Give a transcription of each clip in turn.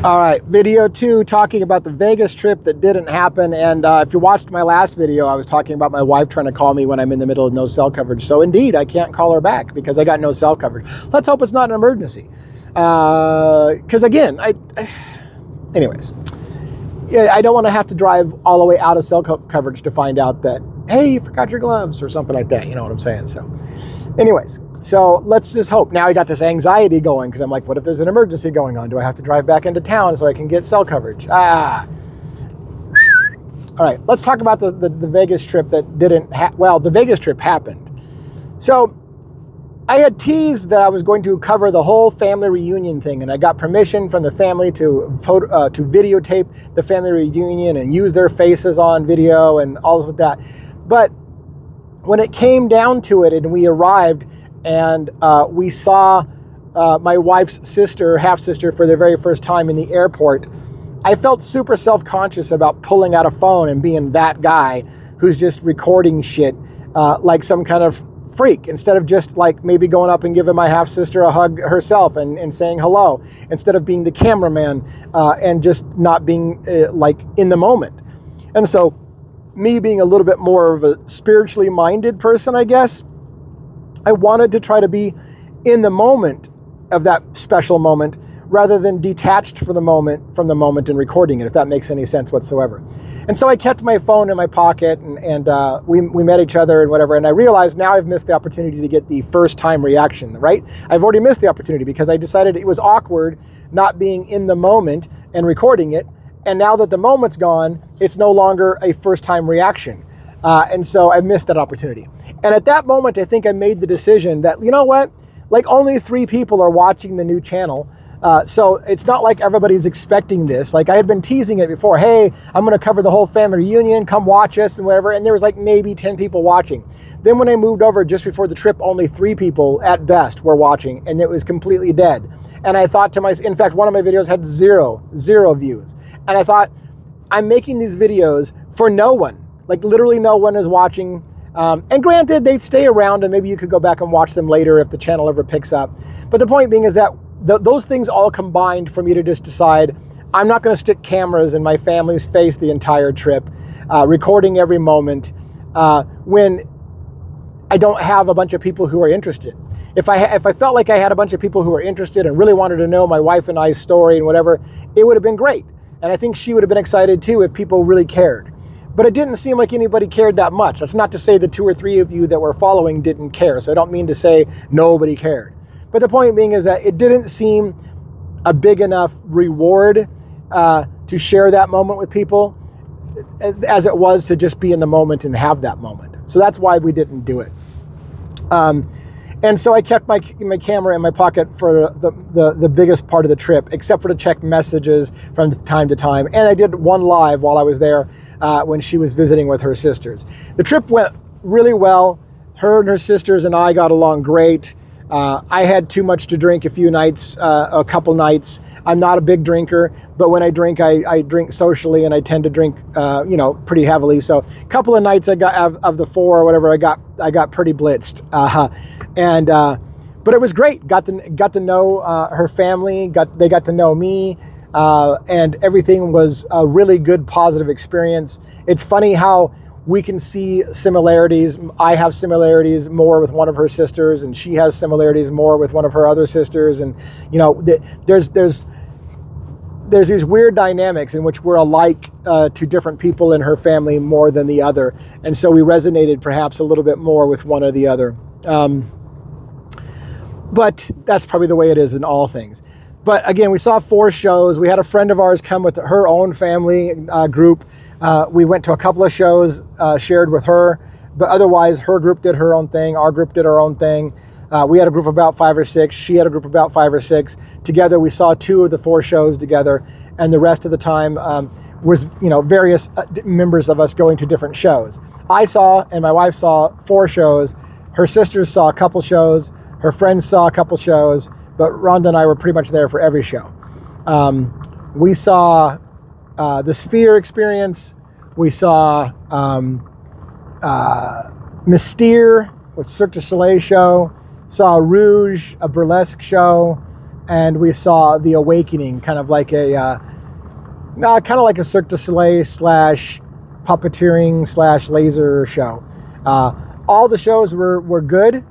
All right, video 2, talking about the Vegas trip that didn't happen. And if you watched my last video, I was talking about my wife trying to call me when I'm in the middle of no cell coverage. So indeed, I can't call her back because I got no cell coverage. Let's hope it's not an emergency. Because again, anyways, yeah, I don't want to have to drive all the way out of cell coverage to find out that, hey, you forgot your gloves or something like that. You know what I'm saying? So anyways, so let's just hope. Now I got this anxiety going because I'm like, what if there's an emergency going on? Do I have to drive back into town so I can get cell coverage? All right, let's talk about the Vegas trip that didn't well, the Vegas trip happened. So I had teased that I was going to cover the whole family reunion thing, and I got permission from the family to videotape the family reunion and use their faces on video and all of that. But when it came down to it and we arrived and we saw my wife's sister, half-sister, for the very first time in the airport, I felt super self-conscious about pulling out a phone and being that guy who's just recording shit like some kind of freak, instead of just like maybe going up and giving my half-sister a hug herself and saying hello, instead of being the cameraman and just not being like in the moment. And so me being a little bit more of a spiritually minded person, I guess, I wanted to try to be in the moment of that special moment rather than detached from the moment and recording it, if that makes any sense whatsoever. And so I kept my phone in my pocket and we met each other and whatever, and I realized now I've missed the opportunity to get the first time reaction, right? I've already missed the opportunity because I decided it was awkward not being in the moment and recording it, and now that the moment's gone, it's no longer a first time reaction. And so I missed that opportunity. And at that moment, I think I made the decision that, you know what, like only 3 people are watching the new channel. So it's not like everybody's expecting this. Like I had been teasing it before. Hey, I'm going to cover the whole family reunion. Come watch us and whatever. And there was like maybe 10 people watching. Then when I moved over just before the trip, only 3 people at best were watching, and it was completely dead. And I thought to myself, in fact, one of my videos had zero views. And I thought, I'm making these videos for no one. Like literally no one is watching. And granted, they'd stay around and maybe you could go back and watch them later if the channel ever picks up. But the point being is that those things all combined for me to just decide I'm not going to stick cameras in my family's face the entire trip, recording every moment when I don't have a bunch of people who are interested. If I felt like I had a bunch of people who were interested and really wanted to know my wife and I's story and whatever, it would have been great. And I think she would have been excited too if people really cared. But it didn't seem like anybody cared that much. That's not to say the 2 or 3 of you that were following didn't care. So I don't mean to say nobody cared. But the point being is that it didn't seem a big enough reward to share that moment with people as it was to just be in the moment and have that moment. So that's why we didn't do it. And so I kept my camera in my pocket for the biggest part of the trip, except for to check messages from time to time. And I did one live while I was there when she was visiting with her sisters. The trip went really well. Her and her sisters and I got along great. I had too much to drink a couple nights. I'm not a big drinker, but when I drink, I drink socially, and I tend to drink, pretty heavily. So a couple of nights I got of the 4 or whatever, I got pretty blitzed. But it was great. Got to know her family. They got to know me, and everything was a really good, positive experience. It's funny how we can see similarities. I have similarities more with one of her sisters, and she has similarities more with one of her other sisters. And there's these weird dynamics in which we're alike to different people in her family more than the other, and so we resonated perhaps a little bit more with one or the other. But that's probably the way it is in all things. But again, we saw 4 shows. We had a friend of ours come with her own family group. We went to a couple of shows shared with her, but otherwise her group did her own thing. Our group did our own thing. We had a group of about 5 or 6. She had a group of about 5 or 6. Together, we saw 2 of the 4 shows together, and the rest of the time was, various members of us going to different shows. I saw, and my wife saw, 4 shows. Her sisters saw a couple shows. Her friends saw a couple shows, but Rhonda and I were pretty much there for every show. We saw the Sphere Experience. We saw Mystere, which Cirque du Soleil show. Saw Rouge, a burlesque show. and we saw The Awakening, kind of like a Cirque du Soleil slash puppeteering slash laser show. All the shows were good.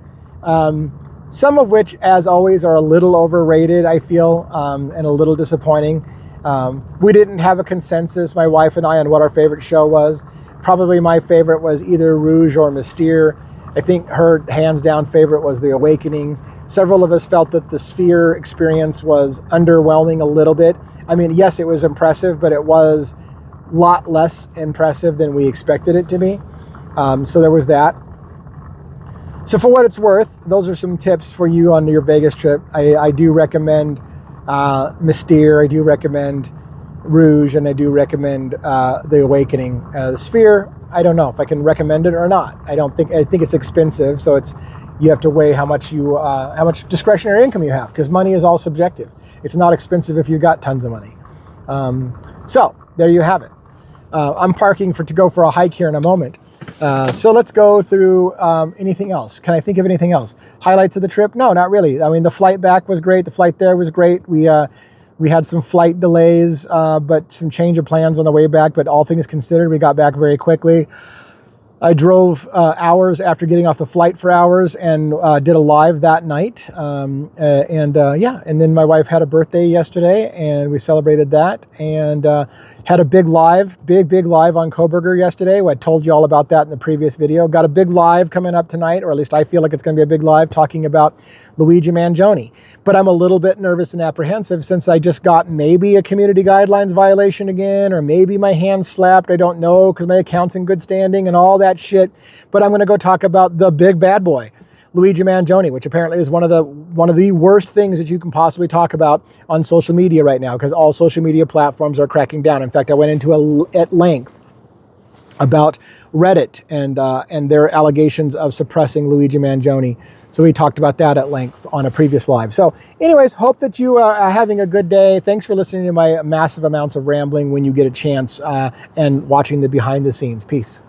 Some of which, as always, are a little overrated, I feel, and a little disappointing. We didn't have a consensus, my wife and I, on what our favorite show was. Probably my favorite was either Rouge or Mystere. I think her hands down favorite was The Awakening. Several of us felt that the Sphere experience was underwhelming a little bit. I mean, yes, it was impressive, but it was a lot less impressive than we expected it to be. So there was that. So for what it's worth, those are some tips for you on your Vegas trip. I do recommend Mystere, I do recommend Rouge, and I do recommend The Awakening. The Sphere, I don't know if I can recommend it or not. I think it's expensive, so you have to weigh how much discretionary income you have, because money is all subjective. It's not expensive if you got tons of money. So there you have it. I'm parking to go for a hike here in a moment. So let's go through anything else. Can I think of anything else? Highlights of the trip? No, not really. I mean, the flight back was great. The flight there was great. We had some flight delays, but some change of plans on the way back. But all things considered, we got back very quickly. I drove hours after getting off the flight for hours and did a live that night. And then my wife had a birthday yesterday and we celebrated that, and had a big live on Koberger yesterday. I told you all about that in the previous video. Got a big live coming up tonight, or at least I feel like it's going to be a big live, talking about Luigi Mangione. But I'm a little bit nervous and apprehensive since I just got maybe a community guidelines violation again, or maybe my hand slapped. I don't know, because my account's in good standing and all that shit. But I'm going to go talk about the big bad boy, Luigi Mangione, which apparently is one of the worst things that you can possibly talk about on social media right now, because all social media platforms are cracking down. In fact, I went into at length about Reddit and their allegations of suppressing Luigi Mangione. So we talked about that at length on a previous live. So anyways, hope that you are having a good day. Thanks for listening to my massive amounts of rambling when you get a chance, and watching the behind the scenes. Peace.